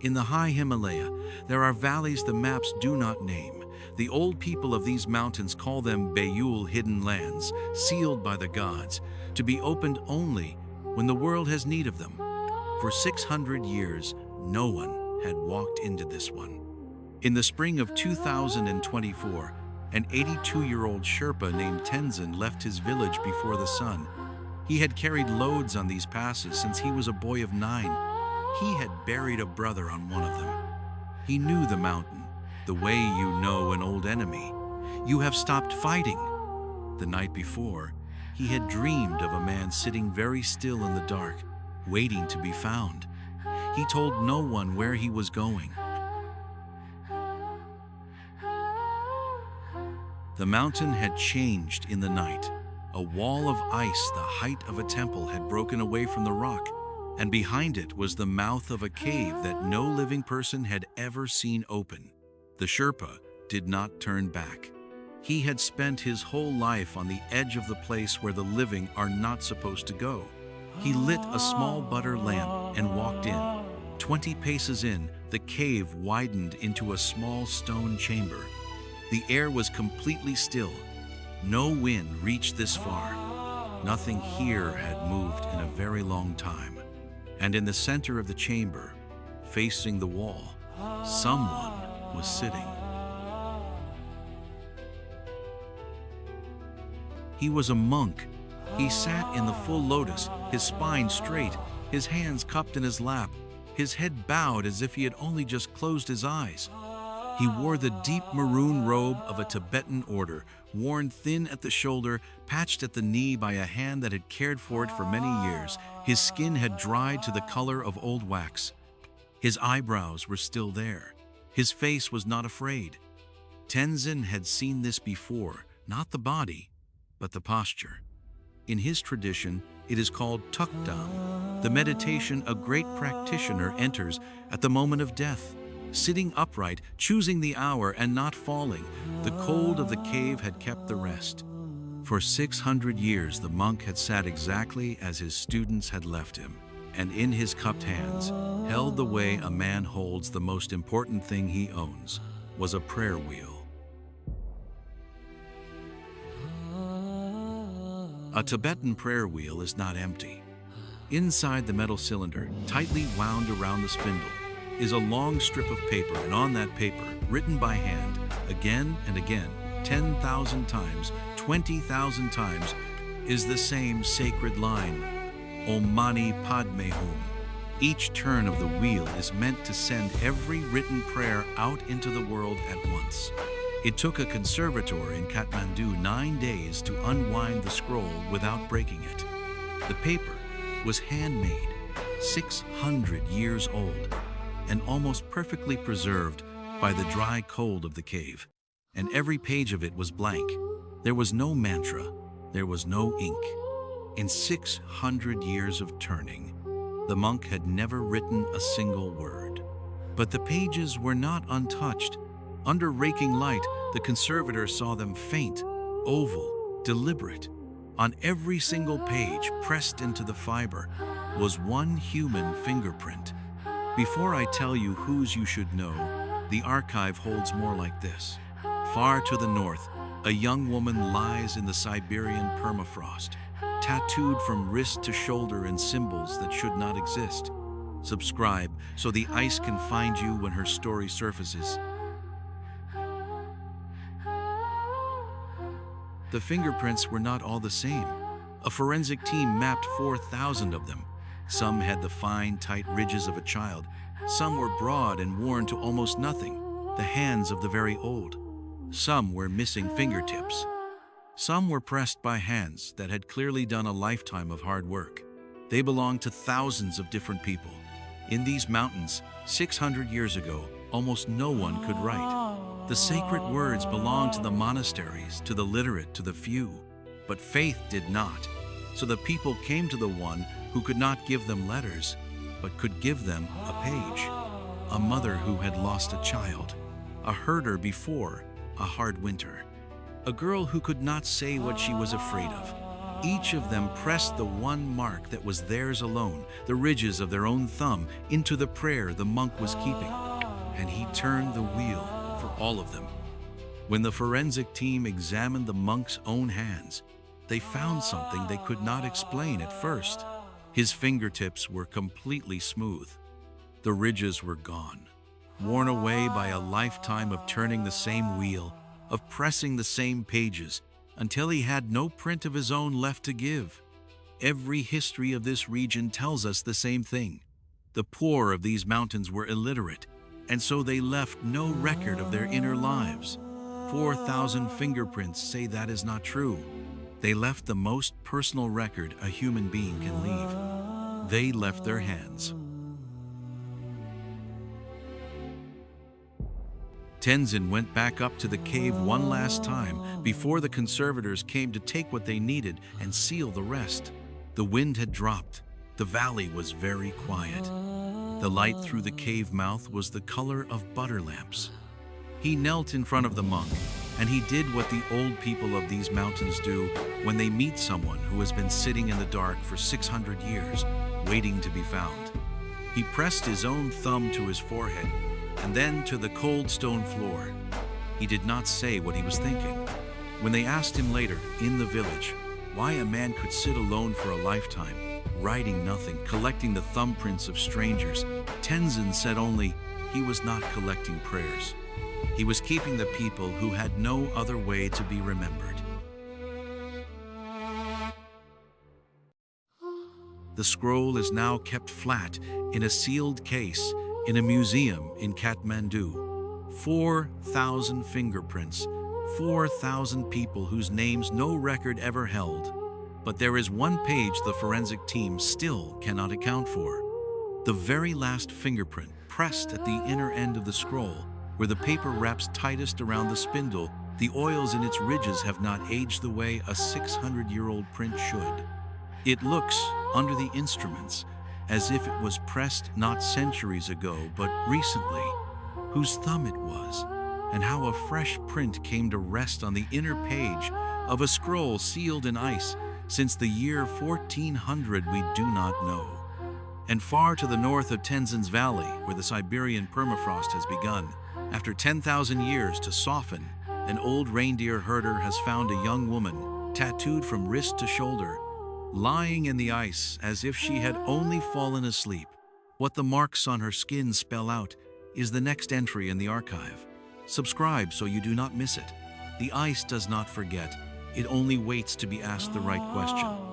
In the high Himalaya, there are valleys the maps do not name. The old people of these mountains call them beyul, hidden lands, sealed by the gods, to be opened only when the world has need of them. For 600 years, no one had walked into this one. In the spring of 2024, an 82-year-old Sherpa named Tenzin left his village before the sun. He had carried loads on these passes since he was a boy of 9. He had buried a brother on one of them. He knew the mountain, the way you know an old enemy. You have stopped fighting. The night before, he had dreamed of a man sitting very still in the dark, waiting to be found. He told no one where he was going. The mountain had changed in the night. A wall of ice the height of a temple had broken away from the rock, and behind it was the mouth of a cave that no living person had ever seen open. The Sherpa did not turn back. He had spent his whole life on the edge of the place where the living are not supposed to go. He lit a small butter lamp and walked in. 20 paces in, the cave widened into a small stone chamber. The air was completely still. No wind reached this far. Nothing here had moved in a very long time. And in the center of the chamber, facing the wall, someone was sitting. He was a monk. He sat in the full lotus, his spine straight, his hands cupped in his lap, his head bowed as if he had only just closed his eyes. He wore the deep maroon robe of a Tibetan order, worn thin at the shoulder, patched at the knee by a hand that had cared for it for many years. His skin had dried to the color of old wax. His eyebrows were still there. His face was not afraid. Tenzin had seen this before, not the body, but the posture. In his tradition, it is called tukdam, the meditation a great practitioner enters at the moment of death. Sitting upright, choosing the hour and not falling, the cold of the cave had kept the rest. For 600 years, the monk had sat exactly as his students had left him, and in his cupped hands, held the way a man holds the most important thing he owns, was a prayer wheel. A Tibetan prayer wheel is not empty. Inside the metal cylinder, tightly wound around the spindle, is a long strip of paper, and on that paper, written by hand, again and again, 10,000 times, 20,000 times, is the same sacred line, Om Mani Padme Hum. Each turn of the wheel is meant to send every written prayer out into the world at once. It took a conservator in Kathmandu 9 days to unwind the scroll without breaking it. The paper was handmade, 600 years old, and almost perfectly preserved by the dry cold of the cave. And every page of it was blank. There was no mantra, there was no ink. In 600 years of turning, the monk had never written a single word. But the pages were not untouched. Under raking light, the conservator saw them faint, oval, deliberate. On every single page, pressed into the fiber, was one human fingerprint. Before I tell you whose you should know, the archive holds more like this. Far to the north, a young woman lies in the Siberian permafrost, tattooed from wrist to shoulder in symbols that should not exist. Subscribe so the ice can find you when her story surfaces. The fingerprints were not all the same. A forensic team mapped 4,000 of them. Some had the fine, tight ridges of a child. Some were broad and worn to almost nothing, the hands of the very old. Some were missing fingertips. Some were pressed by hands that had clearly done a lifetime of hard work. They belonged to thousands of different people. In these mountains, 600 years ago, almost no one could write. The sacred words belonged to the monasteries, to the literate, to the few. But faith did not. So the people came to the one who could not give them letters, but could give them a page. A mother who had lost a child. A herder before a hard winter. A girl who could not say what she was afraid of. Each of them pressed the one mark that was theirs alone, the ridges of their own thumb, into the prayer the monk was keeping. And he turned the wheel for all of them. When the forensic team examined the monk's own hands, they found something they could not explain at first. His fingertips were completely smooth. The ridges were gone, worn away by a lifetime of turning the same wheel, of pressing the same pages, until he had no print of his own left to give. Every history of this region tells us the same thing. The poor of these mountains were illiterate, and so they left no record of their inner lives. 4,000 fingerprints say that is not true. They left the most personal record a human being can leave. They left their hands. Tenzin went back up to the cave one last time before the conservators came to take what they needed and seal the rest. The wind had dropped. The valley was very quiet. The light through the cave mouth was the color of butter lamps. He knelt in front of the monk, and he did what the old people of these mountains do when they meet someone who has been sitting in the dark for 600 years, waiting to be found. He pressed his own thumb to his forehead and then to the cold stone floor. He did not say what he was thinking. When they asked him later, in the village, why a man could sit alone for a lifetime, writing nothing, collecting the thumbprints of strangers, Tenzin said only, he was not collecting prayers. He was keeping the people who had no other way to be remembered. The scroll is now kept flat in a sealed case in a museum in Kathmandu. 4,000 fingerprints, 4,000 people whose names no record ever held. But there is one page the forensic team still cannot account for. The very last fingerprint, pressed at the inner end of the scroll, where the paper wraps tightest around the spindle, the oils in its ridges have not aged the way a 600-year-old print should. It looks, under the instruments, as if it was pressed not centuries ago, but recently, whose thumb it was, and how a fresh print came to rest on the inner page of a scroll sealed in ice since the year 1400 we do not know. And far to the north of Tenzin's valley, where the Siberian permafrost has begun, after 10,000 years to soften, an old reindeer herder has found a young woman, tattooed from wrist to shoulder, lying in the ice as if she had only fallen asleep. What the marks on her skin spell out is the next entry in the archive. Subscribe so you do not miss it. The ice does not forget. It only waits to be asked the right question.